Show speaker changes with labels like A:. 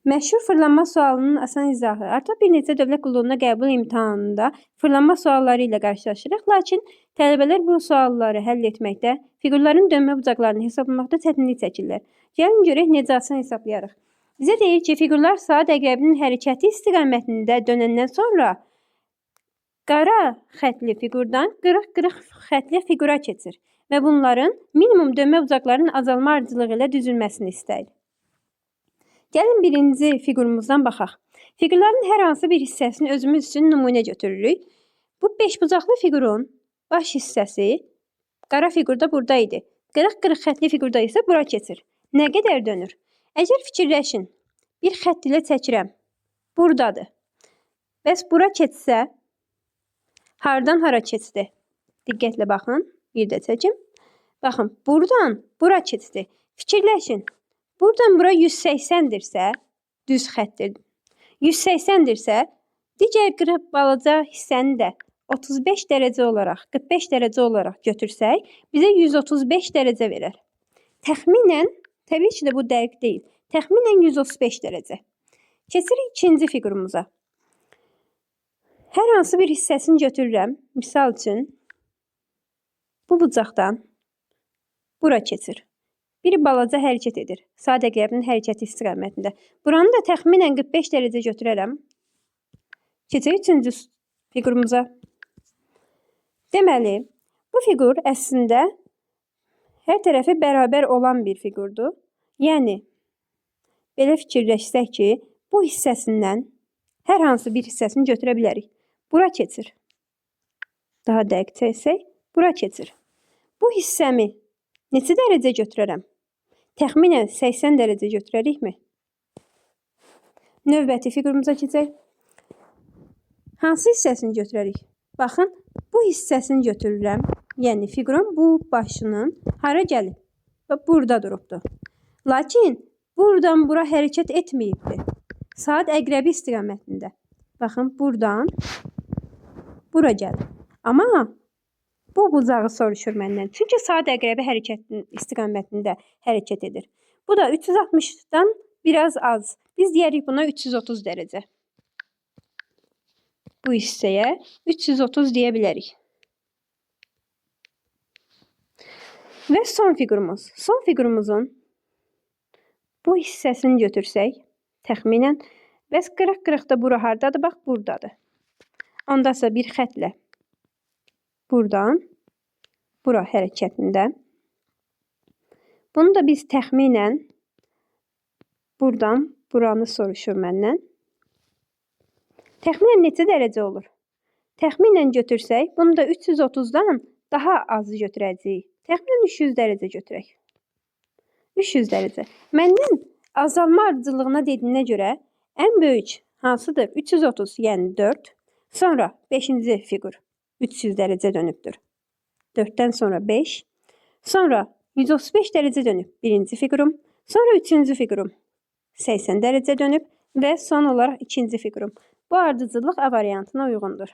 A: Məşhur fırlanma sualının asan izahı. Artıq bir neçə dövlət qulluğuna qəbul imtahanında fırlanma sualları ilə qarşılaşırıq. Lakin tələbələr bu sualları həll etməkdə, fiqurların dönmə bucaqlarını hesablamaqda çətinlik çəkirlər. Gəlin görək necə asan hesablayarıq. Bizə deyir ki, fiqurlar saat əqrəbinin hərəkəti istiqamətində dönəndən sonra qara xətli fiqurdan qırıq-qırıq xətli fiqura keçir və bunların minimum dönmə bucaqlarının azalma ardıcılığı ilə düzülməsini istəyir. Gəlin birinci fiqurumuzdan baxaq. Fiqurların hər hansı bir hissəsini özümüz üçün nümunə götürürük. Bu beşbucaqlı fiqurun baş hissəsi qara fiqurda burada idi. Qırıq-qırıq xətli fiqurda isə bura keçir. Nə qədər dönür? Əgər fikirləşin, bir xətt ilə çəkirəm. Buradadır. Bəs bura keçsə, hardan hara keçdi? Diqqətlə baxın, bir də çəkim. Baxın, buradan bura keçdi. Fikirləşin. Buradan bura 180-dirsə, düz xəttir. 180-dirsə, digər qırıq balaca hissəni də 35 dərəcə olaraq, 45 dərəcə olaraq götürsək, bizə 135 dərəcə verər. Təxminən, təbii ki də bu dəqiq deyil, təxminən 135 dərəcə. Keçirik ikinci fiqurumuza. Hər hansı bir hissəsini götürürəm. Misal üçün, bu bucaqdan bura keçir. Bir balaca hərəkət edir. Saat əqrəbinin hərəkəti istiqamətində. Buranı da təxminən 45 dərəcə götürərəm. Keçirik üçüncü fiqurumuza. Deməli, bu fiqur əslində hər tərəfi bərabər olan bir fiqurdur. Yəni, belə fikirləşsək ki, bu hissəsindən hər hansı bir hissəsini götürə bilərik. Bura keçir. Daha dəqiq çəksək, bura keçir. Bu hissəmi neçə dərəcə götürərəm? Təxminən 80 dərəcə götürərikmi? Növbəti fiqurumuza keçək. Hansı hissəsini götürərik? Baxın, bu hissəsini götürürəm. Yəni, fiqurun bu başının hara gəlib? Və burada durubdur. Lakin, buradan bura hərəkət etməyibdir. Saat əqrəbi istiqamətində. Baxın, buradan bura gəlib. Amma bu bucağı soruşur məndən. Çünki saat əqrəbi hərəkətin istiqamətində hərəkət edir. Bu da 360-dan biraz az. Biz deyərik buna 330 dərəcə. Bu hissəyə 330 deyə bilərik. Və son fiqurumuz. Son fiqurumuzun bu hissəsini götürsək, təxminən, bəs qırıq-qırıq da bura hardadır? Bax, buradadır. Ondasa bir xətlə buradan bura hərəkətində. Bunu da biz təxminən buradan buranı soruşur məndən. Təxminən neçə dərəcə olur? Təxminən götürsək, bunu da 330-dan daha az götürəcəyik. Təxminən 300 dərəcə götürək. 300 dərəcə. Məndən azalma ardıcıllığına dediyinə görə ən böyük hansıdır? 330, yəni 4. Sonra 5-ci fiqur 300 dərəcə dönübdür. 4-dən sonra 5. Sonra 135 dərəcə dönüb birinci fiqurum. Sonra üçüncü fiqurum 80 dərəcə dönüb və son olaraq ikinci fiqurum. Bu ardıcıllıq A variantına uyğundur.